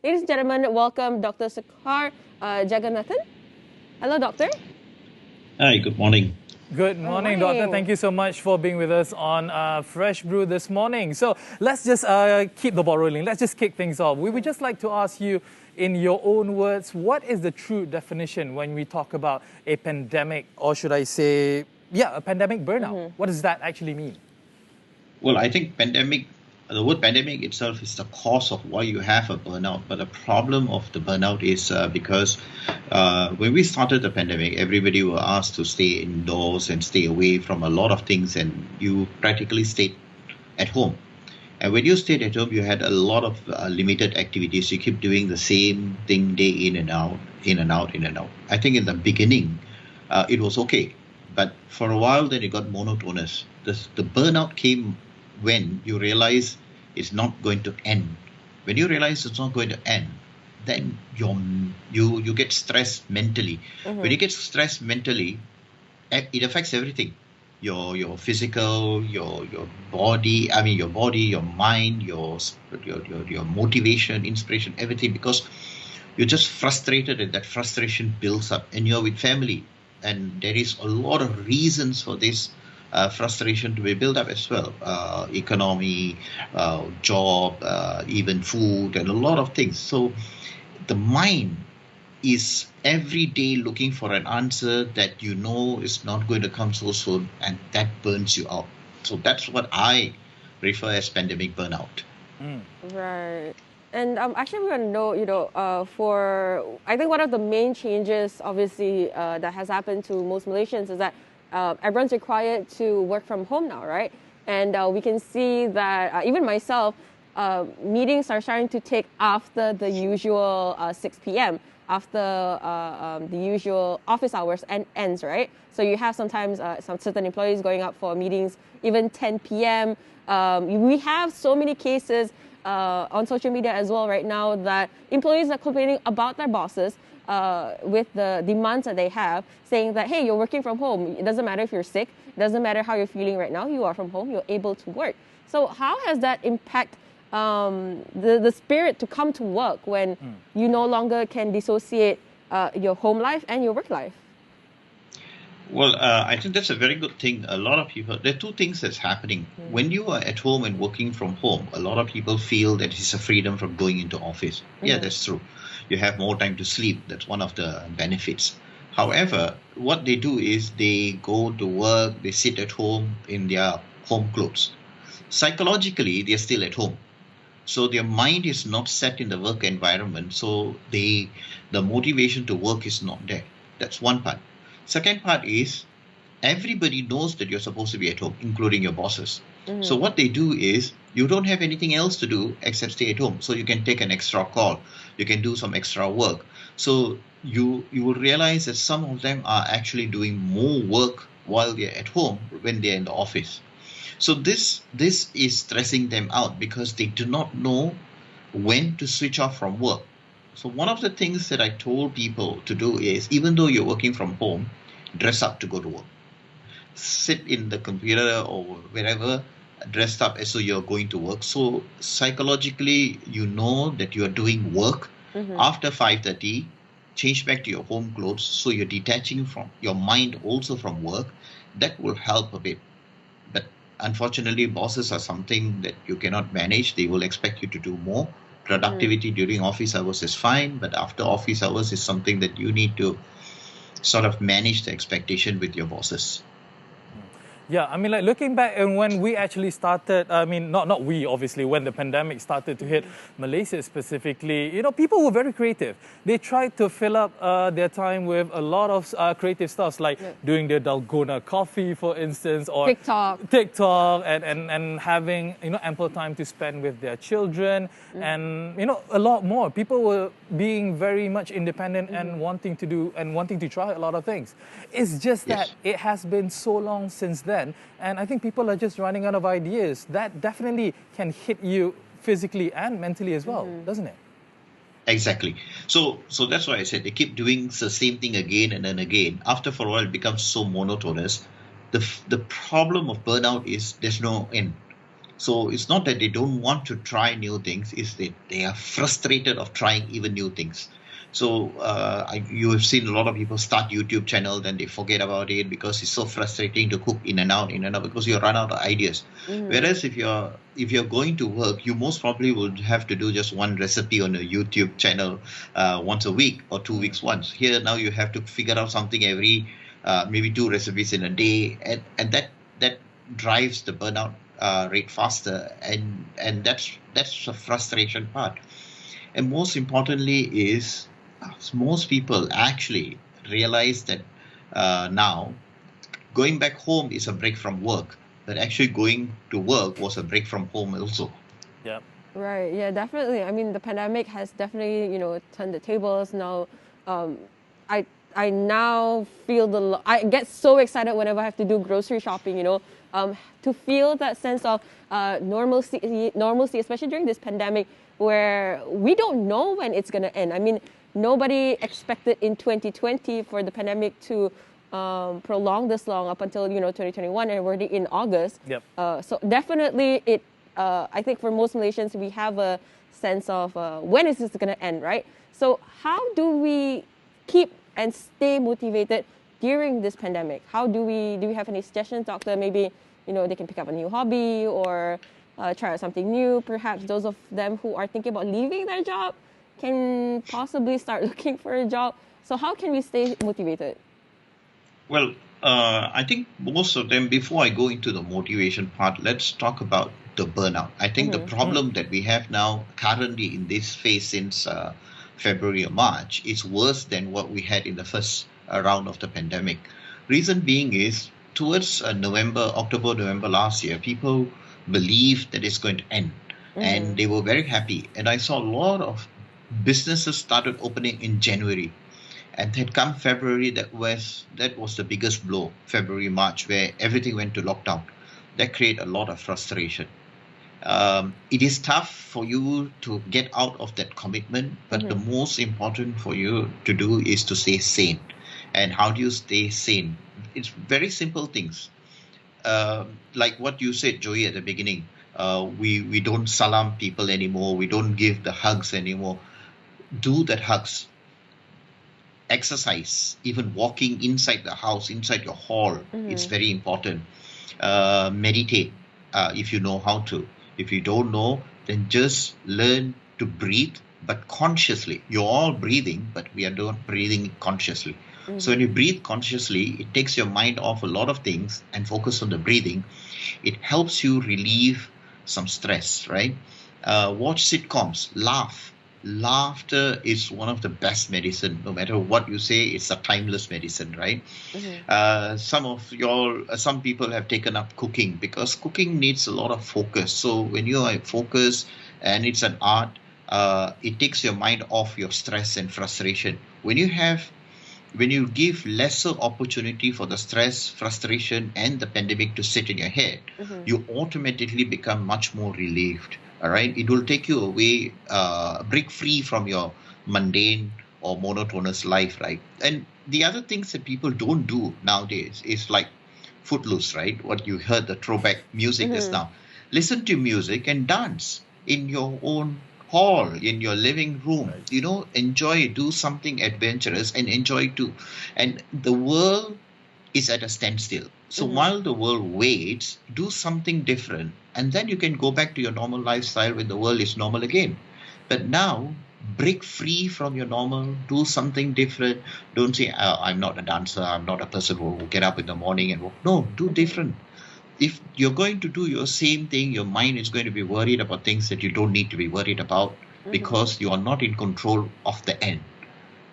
Ladies and gentlemen, welcome Dr. Sekhar Jagannathan. Hello, doctor. Hi, good morning. Good morning, Doctor. Thank you so much for being with us on Fresh Brew this morning. So let's just keep the ball rolling. Let's just kick things off. We would just like to ask you, in your own words, what is the true definition when we talk about a pandemic, or should I say, a pandemic burnout? What does that actually mean? Well, I think the word pandemic itself is the cause of why you have a burnout. But the problem of the burnout is because when we started the pandemic, everybody were asked to stay indoors and stay away from a lot of things, and you practically stayed at home. And when you stayed at home, you had a lot of limited activities. You keep doing the same thing day in and out, in and out, in and out. I think in the beginning, it was okay. But for a while, then it got monotonous. The burnout came when you realize it's not going to end. When you realize it's not going to end, then you get stressed mentally. When you get stressed mentally, it affects everything. Your physical, your body. I mean, your body, your mind, your motivation, inspiration, everything. Because you're just frustrated, and that frustration builds up. And you're with family, and there is a lot of reasons for this frustration to be built up as well. Economy, job, even food, and a lot of things. So the mind is every day looking for an answer that you know is not going to come so soon, and that burns you out. So that's what I refer as pandemic burnout. Right. And actually, we want to know, I think one of the main changes, obviously, that has happened to most Malaysians is that everyone's required to work from home now, right? And we can see that even myself, meetings are starting to take after the usual 6 p.m., after the usual office hours ends, right? So you have sometimes some certain employees going out for meetings even 10 p.m. We have so many cases on social media as well right now that employees are complaining about their bosses with the demands that they have, saying that, hey, you're working from home. It doesn't matter if you're sick. It doesn't matter how you're feeling right now. You are from home. You're able to work. So how has that impact the spirit to come to work when you no longer can dissociate your home life and your work life? Well, I think that's a very good thing. A lot of people, there are two things that's happening. When you are at home and working from home, a lot of people feel that it's a freedom from going into office. Yeah, that's true. You have more time to sleep. That's one of the benefits. However, what they do is they go to work, they sit at home in their home clothes. Psychologically, they're still at home. So their mind is not set in the work environment. So the motivation to work is not there. That's one part. Second part is everybody knows that you're supposed to be at home, including your bosses. So what they do is you don't have anything else to do except stay at home. So you can take an extra call. You can do some extra work. So you will realize that some of them are actually doing more work while they're at home when they're in the office. So this is stressing them out because they do not know when to switch off from work. So one of the things that I told people to do is, even though you're working from home, dress up to go to work. Sit in the computer or wherever, dressed up as though you're going to work. So psychologically, you know that you are doing work. After 5:30, change back to your home clothes. So you're detaching from your mind also from work. That will help a bit. But unfortunately, bosses are something that you cannot manage. They will expect you to do more. Productivity during office hours is fine, but after office hours is something that you need to sort of manage the expectation with your bosses. Yeah, I mean, like looking back and when we actually started, I mean, not we, obviously, when the pandemic started to hit Malaysia specifically, people were very creative. They tried to fill up their time with a lot of creative stuff, like doing their dalgona coffee, for instance, or TikTok and having, ample time to spend with their children and, a lot more. People were being very much independent and wanting to try a lot of things. It's just that it has been so long since then. And I think people are just running out of ideas. That definitely can hit you physically and mentally as well, doesn't it? Exactly. So that's why I said they keep doing the same thing again and then again. After for a while, it becomes so monotonous. The problem of burnout is there's no end. So it's not that they don't want to try new things, it's that they are frustrated of trying even new things. So you have seen a lot of people start YouTube channel, then they forget about it because it's so frustrating to cook in and out, because you run out of ideas. Whereas if you're going to work, you most probably will have to do just one recipe on a YouTube channel once a week or 2 weeks once. Here now you have to figure out something every maybe 2 recipes in a day, and that drives the burnout rate faster, and that's the frustration part. And most importantly is most people actually realize that now going back home is a break from work, but actually going to work was a break from home also. Yeah. Right. Yeah, definitely. I mean, the pandemic has definitely, turned the tables. Now, I now feel I get so excited whenever I have to do grocery shopping. To feel that sense of normalcy, especially during this pandemic, where we don't know when it's going to end. I mean, nobody expected in 2020 for the pandemic to prolong this long up until 2021, and we're already in August. Yep. So definitely, I think for most Malaysians, we have a sense of when is this going to end, right? So how do we keep and stay motivated during this pandemic? Do we have any suggestions, Doctor? Maybe they can pick up a new hobby or try out something new. Perhaps those of them who are thinking about leaving their job can possibly start looking for a job. So how can we stay motivated? Well, I think most of them, before I go into the motivation part, let's talk about the burnout. I think the problem that we have now currently in this phase since February or March is worse than what we had in the first round of the pandemic. Reason being is towards October, November last year, people believed that it's going to end, and they were very happy. And I saw a lot of businesses started opening in January. And then come February, that was the biggest blow, February, March, where everything went to lockdown. That created a lot of frustration. It is tough for you to get out of that commitment, but the most important for you to do is to stay sane. And how do you stay sane? It's very simple things. Like what you said, Joey, at the beginning. We don't salam people anymore. We don't give the hugs anymore. Do that hugs. Exercise, even walking inside the house, inside your hall, it's very important. Meditate if you know how to. If you don't know, then just learn to breathe, but consciously. You're all breathing, but we are not breathing consciously. So when you breathe consciously, it takes your mind off a lot of things and focus on the breathing. It helps you relieve some stress, right? Watch sitcoms, laugh. Laughter is one of the best medicine. No matter what you say, it's a timeless medicine, right? Some people have taken up cooking because cooking needs a lot of focus. So when you are focused and it's an art, it takes your mind off your stress and frustration. When you give lesser opportunity for the stress, frustration, and the pandemic to sit in your head, you automatically become much more relieved. All right, it will take you away, break free from your mundane or monotonous life, right? And the other things that people don't do nowadays is like Footloose, right? What you heard, the throwback music just now. Listen to music and dance in your own hall, in your living room. Enjoy, do something adventurous and enjoy too. And the world is at a standstill. So while the world waits, do something different. And then you can go back to your normal lifestyle when the world is normal again. But now, break free from your normal, do something different. Don't say, I'm not a dancer, I'm not a person who will get up in the morning and walk. No, do different. If you're going to do your same thing, your mind is going to be worried about things that you don't need to be worried about because you are not in control of the end.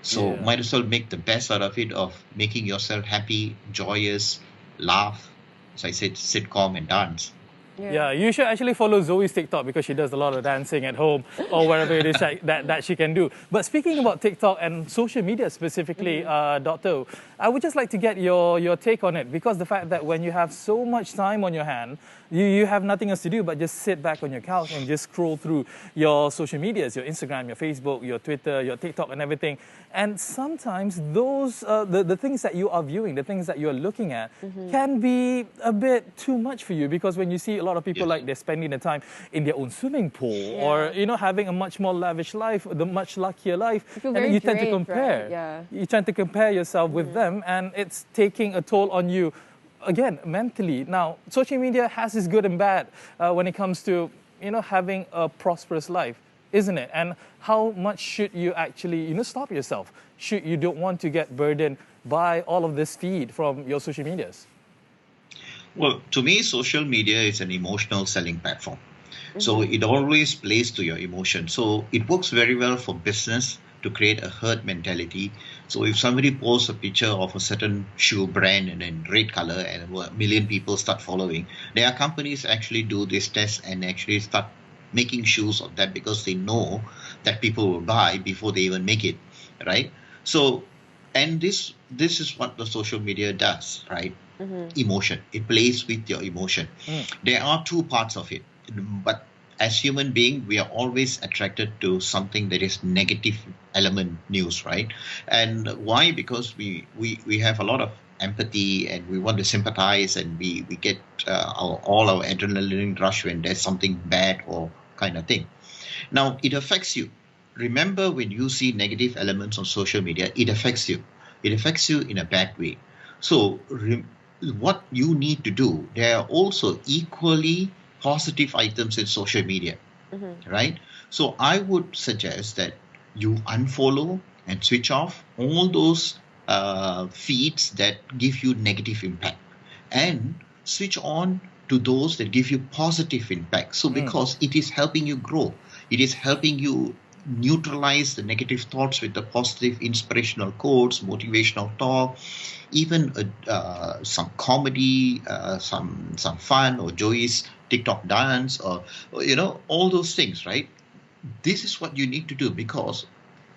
So might as well make the best out of it, of making yourself happy, joyous, laugh, as I said, sitcom and dance. Yeah, you should actually follow Zoe's TikTok because she does a lot of dancing at home or wherever it is that she can do. But speaking about TikTok and social media specifically, Doctor, I would just like to get your take on it, because the fact that when you have so much time on your hand, you have nothing else to do but just sit back on your couch and just scroll through your social medias, your Instagram, your Facebook, your Twitter, your TikTok and everything. And sometimes those, the things that you are viewing, the things that you're looking at can be a bit too much for you, because when you see a lot of people Yes. like they're spending the time in their own swimming pool or, you know, having a much more lavish life, the much luckier life. You feel And very then you tend to drained, compare. right? Yeah. You tend to compare yourself with them, and it's taking a toll on you, again, mentally. Now, social media has its good and bad when it comes to, you know, having a prosperous life, isn't it? And how much should you actually, you know, stop yourself? Should you don't want to get burdened by all of this feed from your social medias? Well, to me, social media is an emotional selling platform. So it always plays to your emotion. So it works very well for business to create a herd mentality. So if somebody posts a picture of a certain shoe brand and in red color and a million people start following, there are companies actually do this test and actually start making shoes of that because they know that people will buy before they even make it, right? So, and this is what the social media does, right? Emotion. It plays with your emotion. There are two parts of it, but as human being, we are always attracted to something that is negative element news, right? And why? Because we have a lot of empathy and we want to sympathize and we get all our adrenaline rush when there's something bad or kind of thing. Now, it affects you. Remember, when you see negative elements on social media, it affects you. It affects you in a bad way. So what you need to do, there are also equally positive items in social media, right? So I would suggest that you unfollow and switch off all those feeds that give you negative impact and switch on to those that give you positive impact. So because it is helping you grow, it is helping you neutralize the negative thoughts with the positive inspirational quotes, motivational talk, even some comedy, some fun, or Joey's TikTok dance, or you know, all those things, right? This is what you need to do because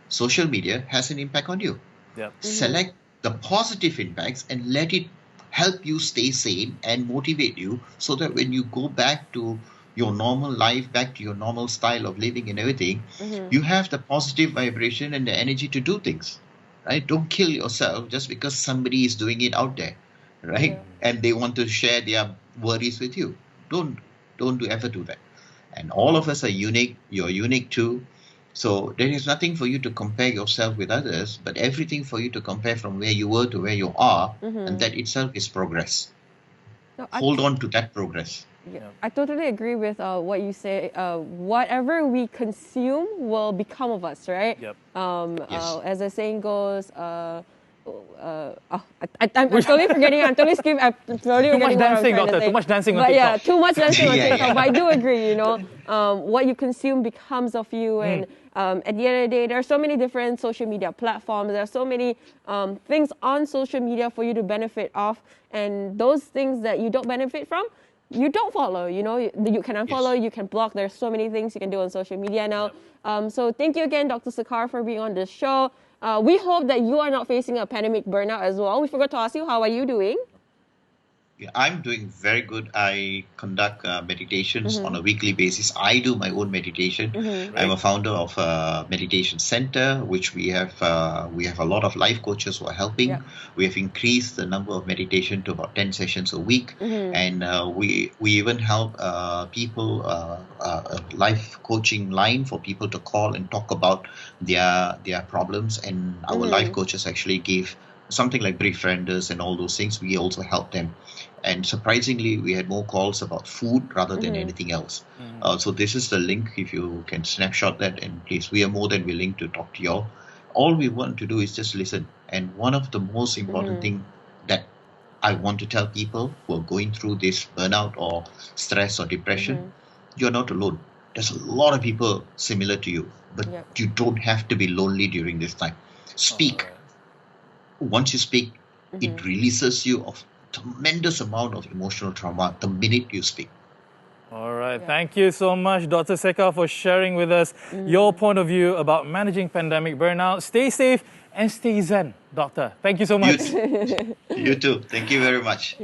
social media has an impact on you. Yep. Select the positive impacts and let it help you stay sane and motivate you so that when you go back to your normal life, back to your normal style of living and everything, you have the positive vibration and the energy to do things, right? Don't kill yourself just because somebody is doing it out there, right? And they want to share their worries with you. Don't ever do that. And all of us are unique. You're unique too. So there is nothing for you to compare yourself with others, but everything for you to compare from where you were to where you are, and that itself is progress. No, Hold on to that progress. Yeah, I totally agree with what you say. Whatever we consume will become of us, right? Yep. Yes. As the saying goes, I'm totally forgetting. I'm totally skipping. I'm totally Too much forgetting what I'm dancing, trying to doctor. say. Too much dancing on But yeah, TikTok. too much dancing on Yeah, TikTok. yeah. But I do agree. You know, what you consume becomes of you, and at the end of the day, there are so many different social media platforms. There are so many things on social media for you to benefit off, and those things that you don't benefit from, you don't follow. You know, you can unfollow, Yes. you can block. There's so many things you can do on social media now. So thank you again, Dr. Sakar, for being on this show. We hope that you are not facing a pandemic burnout as well. We forgot to ask you, how are you doing? Yeah, I'm doing very good. I conduct meditations on a weekly basis. I do my own meditation. I'm a founder of a meditation center, which we have a lot of life coaches who are helping. Yeah. We have increased the number of meditation to about 10 sessions a week, and we even help people a life coaching line for people to call and talk about their problems. And our life coaches actually give something like befrienders and all those things. We also help them. And surprisingly, we had more calls about food rather than anything else. So this is the link. If you can snapshot that, and please, we are more than willing to talk to y'all. All we want to do is just listen. And one of the most important thing that I want to tell people who are going through this burnout or stress or depression, you're not alone. There's a lot of people similar to you, but you don't have to be lonely during this time. Speak. Once you speak, it releases you of tremendous amount of emotional trauma the minute you speak. All right. Thank you so much, Dr. Sekar, for sharing with us your point of view about managing pandemic burnout. Stay safe and stay zen, Doctor. Thank you so much. You too. Thank you very much.